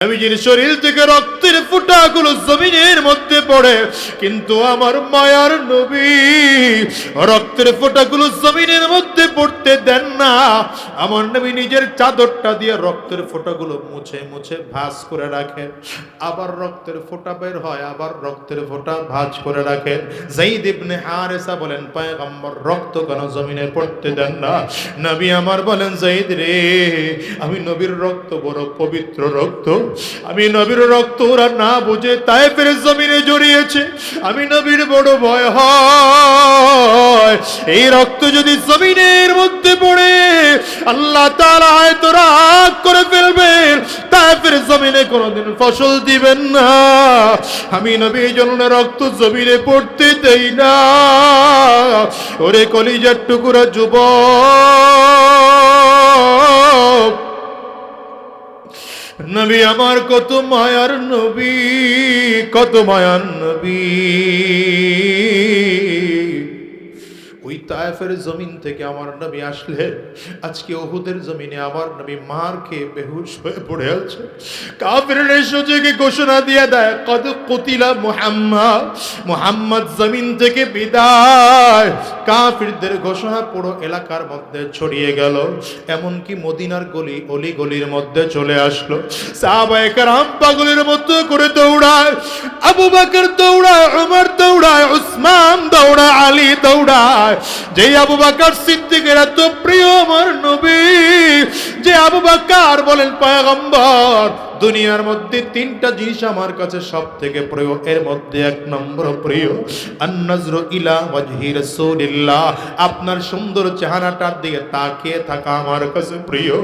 নবীজির শরীর থেকে রক্তের ফোঁটাগুলো জমিনের মধ্যে পড়ে, কিন্তু আমার মায়ার নবী রক্তের ফোঁটাগুলো জমিনের মধ্যে পড়তে দেন না। আমার নবী নিজের চাদরটা দিয়ে রক্তের ফোঁটাগুলো মুছে মুছে ভাঁজ করে রাখেন, আবার রক্তের ফোঁটা বের হয়, আবার রক্তের ফোঁটা ভাঁজ করে রাখেন। যায়েদ ইবনে হারেসা বলেন, পয়গম্বর রক্ত কেন জমিনে পড়তে দেন না? নবী আমার বলেন, যায়েদ রে, আমি নবীর রক্ত বড় পবিত্র রক্ত, আমি নবীর রক্ত ওরা না বুঝে তায়েফের জমিনে জড়িয়েছে, আমি নবীর বড় ভয় হয় এই রক্ত যদি জমিনের মধ্যে পড়ে আল্লাহ তাআলা হয়তো রাগ করে ফেলবেন, তায়েফের জমিনে কোনোদিন ফসল দিবেন না। আমি নবী এই জন্য রক্ত জমিনে পড়তে দেই না। ওরে কলিজার টুকরা যুবক, নবী আমার কত মায়ার নবী, কত মায়ার নবী। ওই তায়েফের জমিন থেকে আমার নবী আসলে আজকে উহুদের জমিনে আমার নবী মার খেয়ে বেহুশ হয়ে পড়ে আছে। কাফিররা সোজেকে ঘোষণা দিয়ে দেয়, কদ কুতিলা মুহাম্মদ, মুহাম্মদ জমিন থেকে বিদায়। কাফিরদের ঘোষণা পুরো এলাকার মধ্যে ছড়িয়ে গেল, এমনকি মদিনার গলি অলি গলির মধ্যে চলে আসলো। সাহাবায়ে কেরাম পাগলের মতো করে দৌড়ায়, আবু বকর দৌড়ায়, ওমর দৌড়ায়, উসমান দৌড়ায়, আলী দৌড়ায়। যে আবু বকর সিদ্দিকের এত প্রিয় আমার নবী, যে আবু বকর বলেন, পয়গম্বর দুনিয়ার মধ্যে তিনটা জিনিস আমার কাছে সব থেকে প্রিয়, এর মধ্যে এক নম্বর প্রিয় আন-নজরু ইলা ওয়াজহি রাসূলিল্লাহ, আপনার সুন্দর চেহারাটার দিকে তাকিয়ে থাকা আমার কাছে প্রিয়।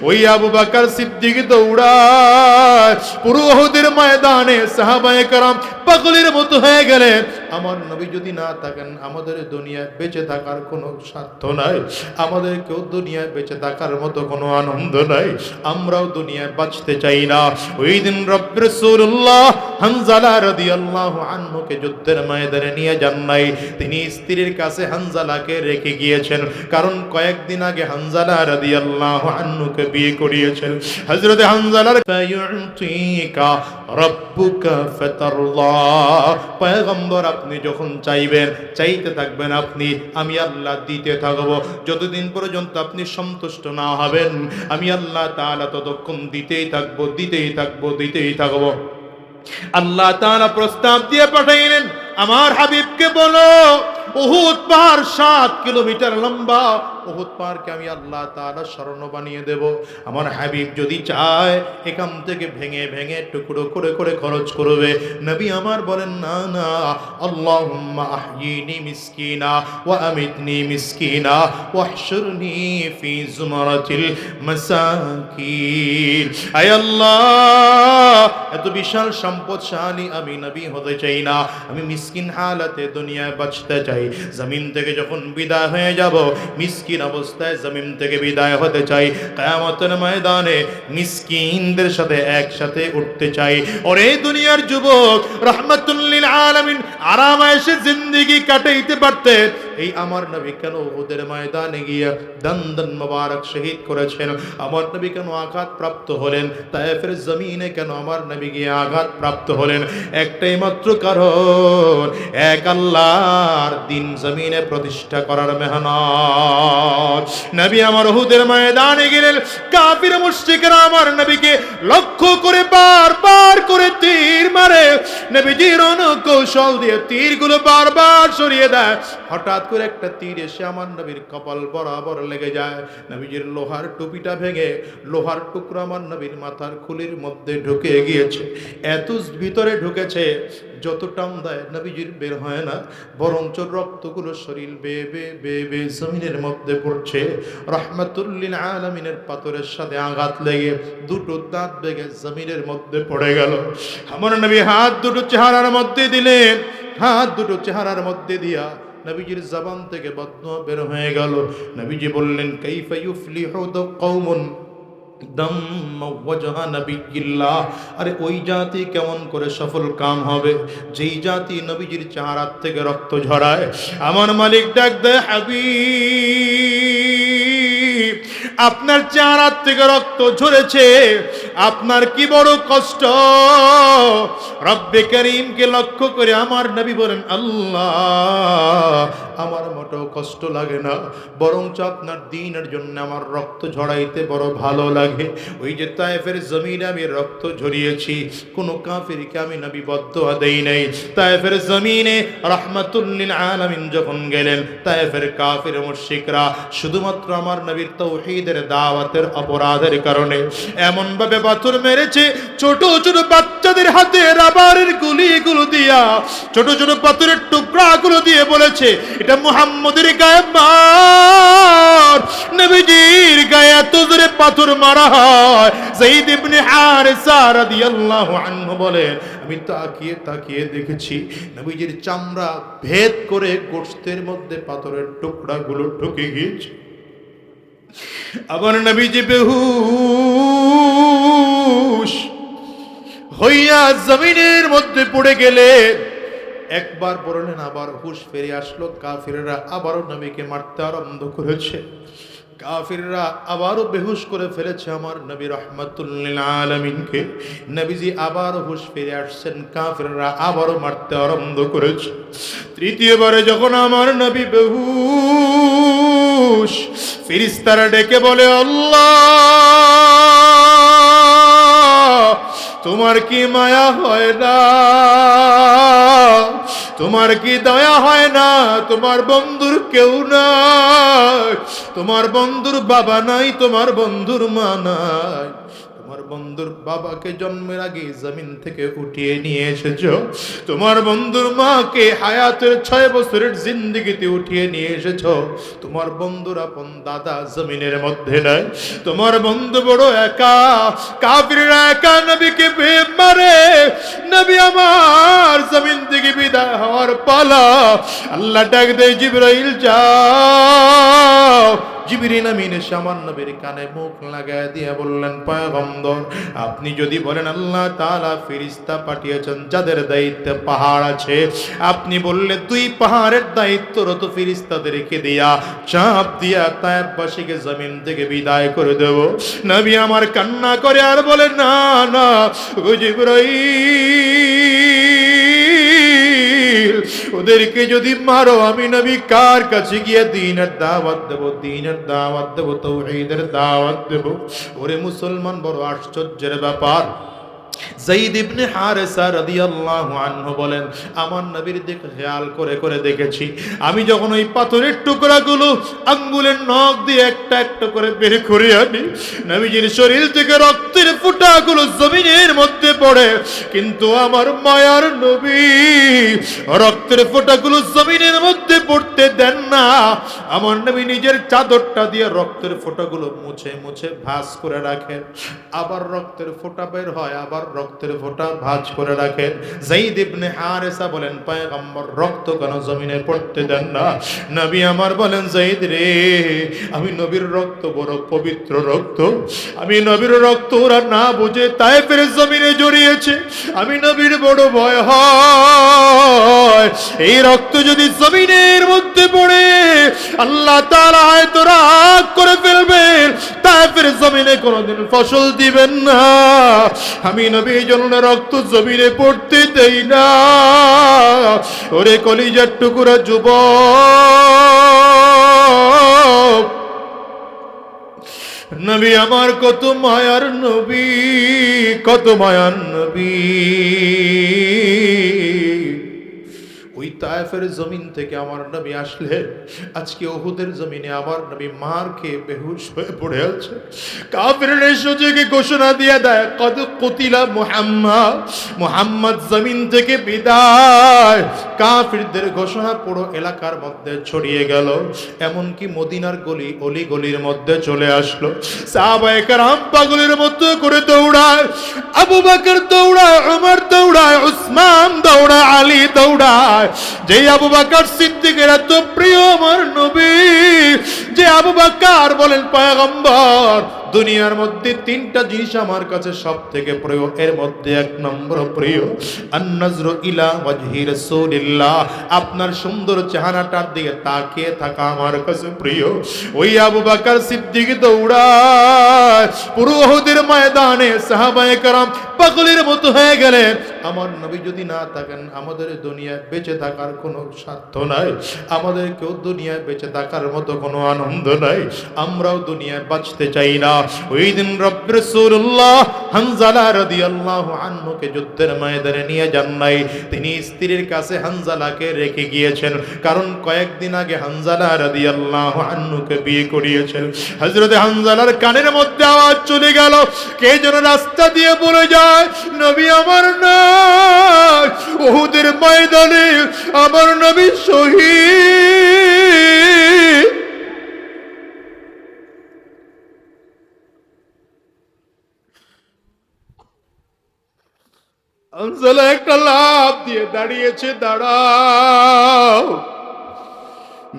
ওই আবু বকর সিদ্দিক দৌড়ায় পুরো উহুদের ময়দানে, সাহাবায়ে কেরাম পাগলের মতো হয়ে গেলেন। আমার নবী যদি না থাকেন আমাদের দুনিয়ায় বেঁচে থাকার কোনো স্বার্থ নাই, আমাদের কেউ দুনিয়ায় বেঁচে থাকার মতো কোনো আনন্দ নাই, আমরাও দুনিয়ায় বাঁচতে চাই না। ওই দিন রব্বুর রাসূলুল্লাহ হানজালা রাদিয়াল্লাহু আনহুকে যুদ্ধের ময়দানে নিয়ে যান নাই, তিনি স্ত্রীর কাছে হানজালাকে রেখে গিয়েছেন, কারণ কয়েকদিন আগে হানজালা রাদিয়াল্লাহু আনহুকে বিয়ে করিয়েছেন। হযরত হানজালার ফায়ুতিকা রাব্বুকা ফাতারদা, পয়গম্বর আপনি যখন চাইবেন চাইতে থাকবেন, আপনি আমি আল্লাহ দিতে থাকবো, যতদিন পর্যন্ত আপনি সন্তুষ্ট না হবেন আমি আল্লাহ তাআলা ততক্ষণ দিতেই থাকবো, দিতেই থাকবো, দিতেই থাকবো। আল্লাহ তাআলা প্রস্তাব দিয়ে পাঠাইলেন, আমার হাবিবকে বলো উহুদ পাহাড় 7 কিলোমিটার লম্বা, উহুদ পাহাড়কে আমি আল্লাহ তাআলা স্বর্ণ বানিয়ে দেব। আমার হাবিব যদি চায় এখান থেকে ভেঙে ভেঙে টুকরো করে করে খরচ করবে। নবী আমার বলেন, না না, আল্লাহুম্মা আহয়িনি মিসকিনা ওয়া আমিতনি মিসকিনা ওয়াহশুরনি ফি জুমারাতিল মাসাকিন। আয় আল্লাহ, এত বিশাল সম্পদশালী আমি নবী হতে চাই না, আমি মিসকিন হালাতে দুনিয়ায় বাঁচতে চাই। জমিন থেকে যখন বিদায় হয়ে যাব মিসকিন অবস্থায় জমিন থেকে বিদায় হতে চাই, কিয়ামতের ময়দানে মিসকিনদের সাথে একসাথে উঠতে চাই। ওরে দুনিয়ার যুবক, রাহমাতুল লিল আলামিন আরামায়েশে জিন্দেগি কাটাইতে পারতেন, এই আমার নবী কেন উহুদের ময়দানে গিয়ে দন্দন মোবারক শহীদ করেছেন? আমার নবী কেন আঘাত প্রাপ্ত হলেন? তায়েফের জমিনে কেন আমার নবী গিয়ে আঘাত প্রাপ্ত হলেন? একটাই মাত্র কারণ, এক আল্লাহর দিন জমিনে প্রতিষ্ঠা করার মেহনত। নবী আমার উহুদের ময়দানে গেলেন, কাফির মুশরিকরা আমার নবীকে লক্ষ্য করে বারবার করে তীর মারে, নবীজির কৌশল দিয়ে তীরগুলো বারবার সরিয়ে দেয়। হঠাৎ করে একটা তীর এসে আমার নবীর কপাল বরাবর লেগে যায়, নবীজির লোহার টুপিটা ভেঙে লোহার টুকরা আমার নবীর মাথার খুলির মধ্যে ঢুকে গিয়েছে। এত ভিতরে ঢুকেছে যত টান দেয় নবীজির বের হয় না, বরঞ্চ রক্তগুলো শরীর বেয়ে বেয়ে বেয়ে বেয়ে জমিনের মধ্যে পড়ছে। রাহমাতুল লিল আলামিনের পাথরের সাথে আঘাত লেগে দুটো দাঁত ভেঙে জমিনের মধ্যে পড়ে গেল। আমার নবী হাত দুটো চেহারার মধ্যে দিলেন, হাত দুটো চেহারার মধ্যে দিয়া নবীজির জবান থেকে বদদুয়া বের হয়ে গেল। নবীজি বললেন, কাইফা ইউফলিহু কওমুন দাম্মা ওয়াজহা নবিয়্যিল্লাহ, আরে ওই জাতি কেমন করে সফল কাম হবে যেই জাতি নবীজির চেহারা থেকে রক্ত ঝরায়। আমার মালিক ডাক দেয়, হাবিব আপনার চেহারা থেকে রক্ত ঝরেছে, আপনার কি বড় কষ্ট। রব্বে করিমকে লক্ষ্য করে আমার নবী বলেন, আল্লাহ আমার মোটেও কষ্ট লাগে না, বরঞ্চ আপনার দ্বীনের জন্য আমার রক্ত ঝরাইতে বড় ভালো লাগে। ওই যে তায়েফের জমিনে আমি রক্ত ঝরিয়েছি, কোনো কাফিরকে আমি নবী বদদুয়া দেই নাই। তায়েফের জমিনে রাহমাতুল লিল আলামিন যখন গেলেন, তায়েফের কাফির মুশরিকরা শুধুমাত্র আমার নবীর তাওহীদের দাওয়াতের অপরাধের কারণে এমন ভাবে পাথর মেরেছে, ছোট ছোট বাচ্চাদের হাতে রাবারের গুলিগুলো দিয়া, ছোট ছোট পাথরের টুকরাগুলো দিয়ে বলেছে, এটা মুহাম্মদের গায়ে মার। নবীজির গায়ে এত জোরে পাথর মারা হয়, যায়েদ ইবনে হারেসা রাদিয়াল্লাহু আনহু বলেন, আমি তাকিয়ে তাকিয়ে দেখেছি নবীজির চামড়া ভেদ করে গোশতের মধ্যে পাথরের টুকরাগুলো ঢুকে গিয়েছে। আবার নবীজি বেহুশ হইয়া জমিনের মধ্যে পড়ে গেলেন। একবার পড়লেন, আবার হুশ ফিরে আসলো। কাফিররা আবারও নবীকে মারতে আরম্ভ করেছে, কাফিররা আবারও বেহুশ করে ফেলেছে আমার নবী রাহমাতুল লিল আলামিনকে। নবীজি আবার হুশ ফিরে আসছেন, কাফিররা আবারও মারতে আরম্ভ করেছে। তৃতীয়বারে যখন আমার নবী বেহুশ, ফেরেশতারা ডেকে বলে, আল্লাহ তোমার কি মায়া হয় না, তোমার কি দয়া হয় না? তোমার বন্ধুর কেউ নাই, তোমার বন্ধুর বাবা নাই, তোমার বন্ধুর মা নাই, তোমার বন্ধুর বাবাকে জন্মের আগে জমিন থেকে উঠিয়ে নিয়ে এসেছো, তোমার বন্ধুর মাকে হায়াতের 6 বছরের জিন্দেগিতে উঠিয়ে নিয়ে এসেছো, তোমার বন্ধুর আপন দাদা জমিনের মধ্যে নাই, তোমার বন্ধু বড় একা। কাফিররা একা নবীকে মারে, নবী আমার জমিন থেকে বিদায় হওয়ার পালা। আল্লাহ ডাক দেয়, জিবরাইল যাও। জিবরিল আমিন এসে আমার নবীর কানে মুখ লাগায় দিয়ে বললেন, পয়গম্বর আপনি যদি বলেন আল্লাহ তাআলা ফেরেশতা পাঠিয়েছেন যাদের দায়িত্বে পাহাড় আছে, আপনি বললে 2 পাহাড়ের দায়িত্বরত ফেরেশতাদেরকে দিয়া চাপ দিয়া তায়েফবাসীকে জমিন থেকে বিদায় করে দেব। নবী আমার কান্না করে আর বলে, না না ও জিবরাইল, ওদেরকে যদি মারো আমি নবী কার কাছে গিয়ে দ্বীনের দাওয়াত দেব, দ্বীনের দাওয়াত দেব, তাওহীদের দাওয়াত দেব? ওরে মুসলমান, বড় আশ্চর্যের ব্যাপার। যায়েদ ইবনে হারেসা রাদিয়াল্লাহু আনহু বলেন, আমার নবীর দিকে খেয়াল করে করে দেখেছি, আমি যখন ওই পাথরের টুকরাগুলো আঙ্গুলের নখ দিয়ে একটা একটা করে বের করে আনি, নবীজির শরীর থেকে রক্তের ফোঁটাগুলো জমিনের মধ্যে পড়ে, কিন্তু আমার মায়ার নবী রক্তের ফোঁটাগুলো জমিনের মধ্যে পড়তে দেন না। আমার নবী নিজের চাদরটা দিয়ে রক্তের ফোঁটাগুলো মুছে মুছে ভাঁজ করে রাখেন, আবার রক্তের ফোঁটা বের হয়, আবার রক্তের ফোঁটা ভাঁজ করে রাখেন। যায়েদ ইবনে হারেসা বলেন, পয়গম্বর রক্ত কেন জমিনে পড়তে দেন না? নবী আমার বলেন, যায়েদ রে, আমি নবীর রক্ত বড় পবিত্র রক্ত, আমি নবীর রক্ত ওরা না বুঝে তায়েফের জমিনে জড়িয়েছে, আমি নবীর বড় ভয় হয় এই রক্ত যদি জমিনের মধ্যে পড়ে আল্লাহ তাআলা হয়তো রাগ করে ফেলবেন, তায়েফের জমিনে কোনোদিন ফসল দিবেন না। আমি নবী জন্য রক্ত জমিনে পড়তে দেই না। ওরে কলিজার টুকরা যুবক, নবী আমার কত মায়ার নবী, কত মায়ার নবী। ওই তায়েফের জমিন থেকে আমার নবী আসলেন, আজকে উহুদের জমিনে আমার নবী মার খেয়ে বেহুশ হয়ে পড়ে আছে। কাফিররা সোজেকে ঘোষণা দিয়ে দেয়, কদ কুতিলা মুহাম্মদ, মুহাম্মদ জমিন থেকে বিদায়। কাফিরদের ঘোষণা পুরো এলাকার মধ্যে ছড়িয়ে গেল, এমনকি মদিনার গলি অলি গলির মধ্যে চলে আসলো। সাহাবায়ে কেরাম পাগলের মতো করে দৌড়ায়, আবু বকর দৌড়ায়, ওমর দৌড়ায়, উসমান দৌড়ায়, আলী দৌড়ায়। যে আবু বকর সিদ্দিকের এত প্রিয় আমার নবী, যে আবু বকর বলেন, পয়গম্বর দুনিয়ার মধ্যে তিনটা জিনিস আমার কাছে সব থেকে প্রিয়, এর মধ্যে এক নম্বর প্রিয় আন-নাজরু ইলা ওয়াজহি রাসূলিল্লাহ, আপনার সুন্দর চেহারাটার দিকে তাকিয়ে থাকা আমার কাছে প্রিয়। ওই আবু বকর সিদ্দিক দৌড়ায় পুরো উহুদের ময়দানে, সাহাবায়ে কেরাম পাগলের মতো হয়ে গেলেন। আমার নবী যদি না থাকেন আমাদের দুনিয়ায় বেঁচে থাকার কোনো স্বার্থ নাই, আমাদের কেউ দুনিয়ায় বেঁচে থাকার মতো কোনো আনন্দ নাই, আমরাও দুনিয়ায় বাঁচতে চাই না। ওই দিন রব্বুর রাসূলুল্লাহ হানজালা রাদিয়াল্লাহু আনহুকে যুদ্ধের ময়দানে নিয়ে যান নাই, তিনি স্ত্রীর কাছে হানজালাকে রেখে গিয়েছেন, কারণ কয়েকদিন আগে হানজালা রাদিয়াল্লাহু আনহুকে বিয়ে করিয়েছেন। হযরত হানজালার কানের মধ্যে আওয়াজ চলে গেল, কে যেন রাস্তা দিয়ে বলে যায়, নবী আমার নাই, উহুদের ময়দানে আমার নবী শহীদ। হানজালা একটা লাফ দিয়ে দাঁড়িয়েছে, দাঁড়াও।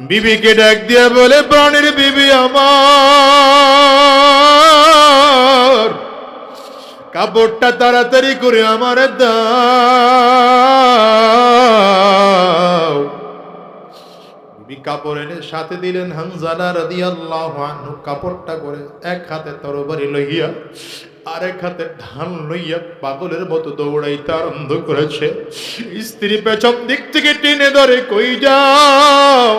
বিবিকে ডাক দিয়ে বলে, প্রাণের বিবি আমার, কাপড়টা তাড়াতাড়ি করে আমার দাও। বিবি কাপড় এনে সাথে দিলেন। হানজালা রাদিয়াল্লাহু আনহু কাপড়টা করে এক হাতে তরবারি লইয়া আরেক হাতে ঢাল লইয়া পাগলের মতো দৌড়াইতে আরম্ভ করেছে। স্ত্রী পেছন দিক থেকে টেনে ধরে, কই যাও?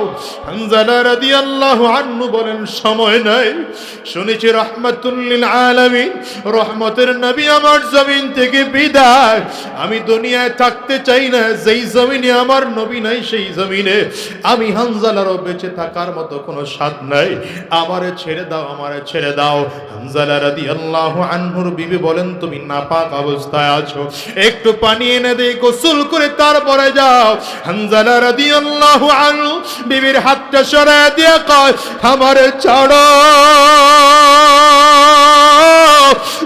হানজালা রাদিয়াল্লাহু আনহু বলেন, সময় নাই, শুনেছি রাহমাতুল লিল আলামিন, রহমতের নবী আমার জমিন থেকে বিদায়, আমি দুনিয়ায় থাকতে চাই না, যেই জমিনে আমার নবী নাই সেই জমিনে আমি হানজালারও বেঁচে থাকার মতো কোনো স্বাদ নাই, আমারে ছেড়ে দাও, আমারে ছেড়ে দাও। হানজালা রাদিয়াল্লাহু আনহুর বিবি বলেন, তুমি নাপাক অবস্থায় আছো, একটু পানি এনে দে, গোসল করে তারপরে যাও। হানজালা রাদিয়াল্লাহু আনহু বিবির হাতটা সরায় দিয়ে কয়, আমারে ছাড়ো,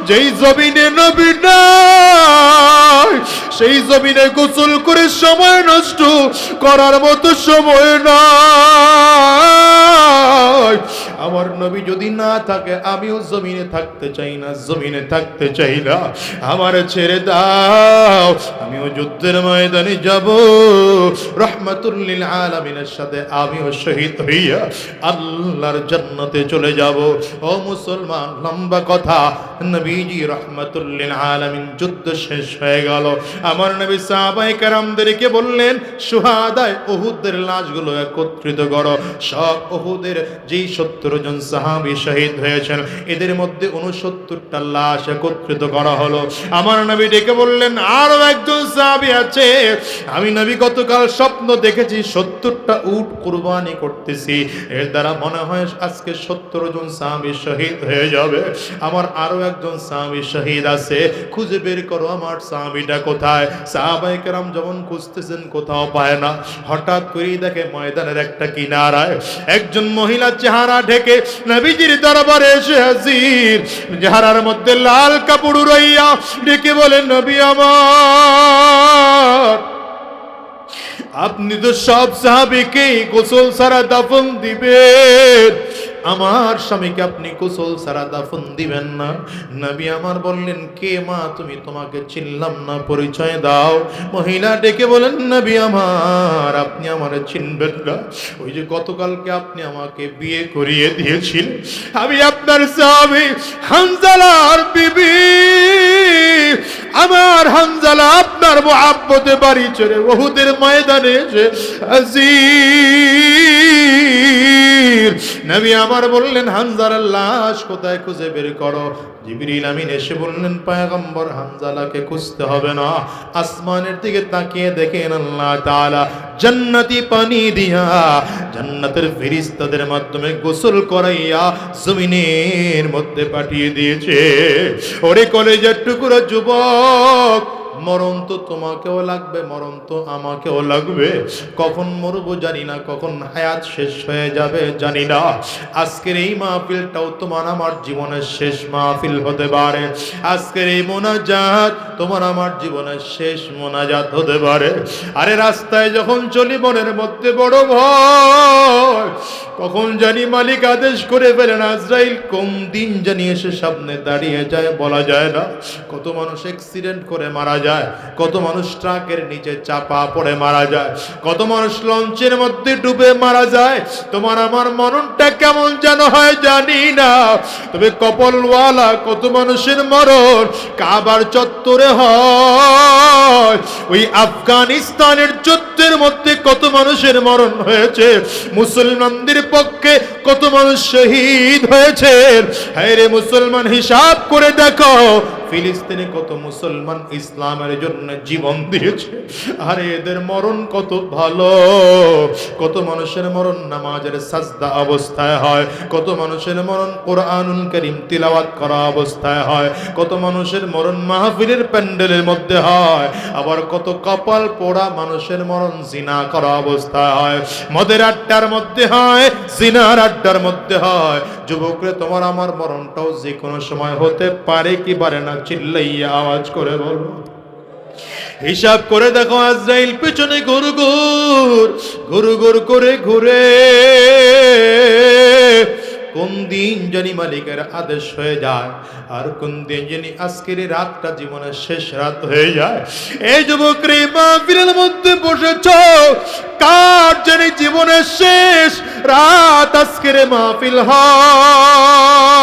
যেই জমিনে নবী নাই সেই জমিনে গোসল করে সময় নষ্ট করার মতো সময় নাই। আমার নবী যদি না থাকে আমিও জমিনে থাকতে চাই না, জমিনে থাকতে চাই না, আমার ছেড়ে দাও, আমিও যুদ্ধের ময়দানে যাব, রহমাতুল লিল আলামিনের সাথে আমিও শহীদ হইয়া আল্লাহর জান্নাতে চলে যাব। ও মুসলমান, লম্বা কথা, নবীজি রহমাতুল লিল আলামিন যুদ্ধ শেষ হয়ে গেল। আমার নবী সাহাবায়ে কেরামদেরকে বললেন, শুহাদায়ে উহুদের লাশগুলো একত্রিত করো। সব উহুদের যেই 70 জন সাহাবী শহীদ হয়েছেন, এদের মধ্যে 69টা লাশ একত্রিত করা হলো। আমার নবী ডেকে বললেন, আরো একজন সাহাবী আছে, আমি নবী গতকাল স্বপ্ন দেখেছি 70টা উট কুরবানি করতেছি, এর দ্বারা মনে হয় আজকে 70 জন সাহাবী শহীদ হয়ে যাবে। আমার আরো একজন সাহাবী শহীদ আছে, খুঁজে বের করো আমার সাহাবীটা কোথায়। সাহাবায়ে কেরাম যখন খুঁজতেছেন কোথাও পায় না, হঠাৎ করেই দেখে ময়দানের একটা কিনারায় একজন মহিলা চেহারা ঢেকে নবীজির দরবারে এসে হাজির। চেহারার মধ্যে লাল কাপড় উড়াইয়া ডেকে বলেন, নবী আমার, আপনি তো সব সাহাবীকে গোসল ছাড়া দাফন দিবেন, আমার স্বামীকে আপনি গোসল ছাড়া দাফন দিবেন না। নবী আমার বললেন, কে মা তুমি? তোমাকে চিনলাম না, পরিচয় দাও। মহিলা ডেকে বলেন, নবী আমার, আপনি আমারে চিনবেন না, ওই যে গতকালকে আপনি আমাকে বিয়ে করিয়ে দিয়েছিলেন, আমি আপনার সাহাবী হানজালার বিবি। আমার হানজালা আপনার মুহাব্বতে বাড়ি ছেড়ে উহুদের ময়দানে এসে হাজির। নবী আমার বললেন, হানজালার লাশ কোথায় খুঁজে বের করো। জিবরিল আমিন এসে বললেন, পয়গম্বর, হানজালাকে খুঁজতে হবে না, আসমানের দিকে তাকিয়ে দেখেন আল্লাহ তাআলা জান্নাতি পানি দিয়া জান্নাতের ফেরেশতাদের মাধ্যমে গোসল করাইয়া জমিনের মধ্যে পাঠিয়ে দিয়েছে। ওরে কলেজের টুকরা যুবক, মরণ তো তোমাকেও লাগবে, মরণ তো আমাকেও লাগবে। কখন মরবো জানি না, কখন হায়াত শেষ হয়ে যাবে জানি না। আজকের এই মাহফিলটাও তোমার আমার জীবনের শেষ মাহফিল হতে পারে। আজকের এই মোনাজাত তোমার আমার জীবনের শেষ মোনাজাত হতে পারে। আরে রাস্তায় যখন চলি মনের মধ্যে বড় ভয়, কখন জানি মালিক আদেশ করে ফেলেন আজরাইল কোন দিন জানি এসে সামনে দাঁড়িয়ে যায় বলা যায় না। কত মানুষ অ্যাক্সিডেন্ট করে মারা যায়, কত মানুষ ট্রাকের নিচে চাপা পড়ে মারা যায়, কত মানুষ লঞ্চের মধ্যে ডুবে মারা যায়। তোমার আমার মরণটা কেমন যেন হয় জানি না, তবে কপালওয়ালা কত মানুষের মরণ কাবার চত্বরে হয়। ওই আফগানিস্তানের যুদ্ধের মধ্যে কত মানুষের মরণ হয়েছে, মুসলমানদের পক্ষে কত মানুষ শহীদ হয়েছে। হ্যাঁ রে মুসলমান, হিসাব করে দেখো ফিলিস্তিনে কত মুসলমান ইসলামের জন্য জীবন দিয়েছে। আরে এদের মরণ কত ভালো। কত মানুষের মরণ নামাজের সাজদা অবস্থায় হয়, কত মানুষের মরণ কোরআনুল কারীম তিলাওয়াত করা অবস্থায় হয়, কত মানুষের মরণ মাহফিলের প্যান্ডেলের মধ্যে হয়, আবার কত কপাল পোড়া মানুষের মরণ জিনা করা অবস্থায় হয়, মদের আড্ডার মধ্যে হয়, জিনার আড্ডার মধ্যে হয়। যুবকরে তোমার আমার মরণটাও যে কোনো সময় হতে পারে কি পারে না, চিল্লাইয়া আওয়াজ করে বলো। হিসাব করে দেখো আজরাইল পেছনে ঘুর করে ঘুরে কোন দিন জানি মালিকের আদেশ হয়ে যায়, আর কোন দিন জানি আজকের রাতটা জীবনের শেষ রাত হয়ে যায়। এই যুবক রে মাহফিলের মধ্যে বসেছ, কার জানি জীবনের শেষ রাত আজকের মাহফিল হয়।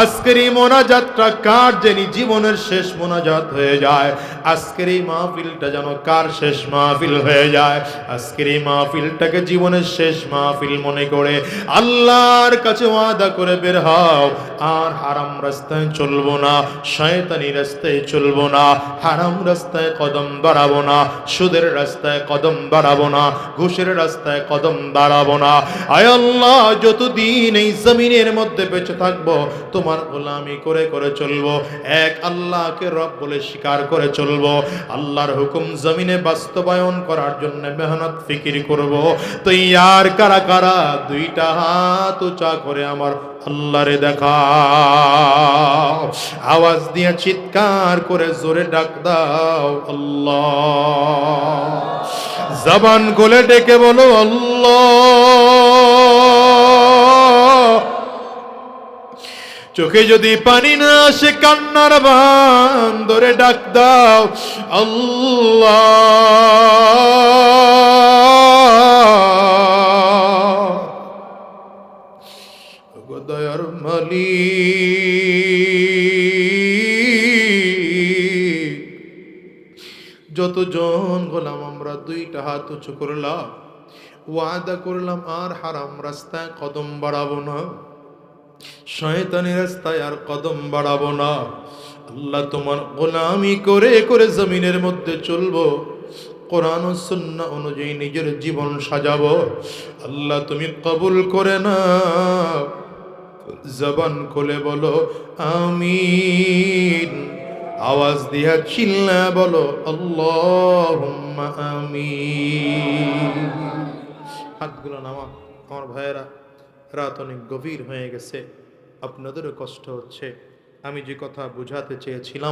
আজকের এই মোনাজাতটা কার জানি জীবনের শেষ মোনাজাত হয়ে যায়। আজকের এই মাহফিলটা যেন কার শেষ মাহফিল হয়ে যায়। আজকের এই মাহফিলটাকে জীবনের শেষ মাহফিল মনে করে আল্লাহর কাছে ওয়াদা করে বের হও, আর হারাম রাস্তায় চলবো না, শয়তানি রাস্তায় চলবো না, হারাম রাস্তায় কদম বাড়াবো না, সুদের রাস্তায় কদম বাড়াবো না, ঘুষের রাস্তায় কদম বাড়াবো না। আয় আল্লাহ, যতদিন এই জমিনের মধ্যে বেঁচে থাকবো তোমার গোলামি করে করে চলবো, এক আল্লাহকে রব বলে স্বীকার করে চলবো, আল্লাহর হুকুম জমিনে বাস্তবায়ন করার জন্য মেহনত ফিকির করব। তো ইয়ার কারা কারা দুইটা হাত উঁচা করে আমার আল্লাহরে দেখা, আওয়াজ দিয়ে চিৎকার করে জোরে ডাক দাও আল্লাহ। জবান খুলে ডেকে বলো আল্লাহ। চোখে যদি পানি না আসে কান্নার বান ধরে ডাক দাও আল্লাহ। দয়ার মালিক, যতজন গোলাম আমরা দুইটা হাত উঁচু করলাম, ওয়াদা করলাম আর হারাম রাস্তায় কদম বাড়াবো না, শয়তানি রাস্তায় আর কদম বাড়াবো না। আল্লাহ তোমার গোলামি করে করে জমিনের মধ্যে চলবো, কোরআন ও সুন্নাহ অনুযায়ী নিজের জীবন সাজাবো। আল্লাহ তুমি কবুল করে না। জবান খুলে বলো আমিন, আওয়াজ দিয়া চিল্লা বলো আল্লাহুম্মা আমিন। হাতগুলো নামা। আমার ভাইয়েরা, রাত অনেক গভীর হয়ে গেছে, আপনাদেরও কষ্ট হচ্ছে। আমি যে কথা বুঝাতে চেয়েছিলাম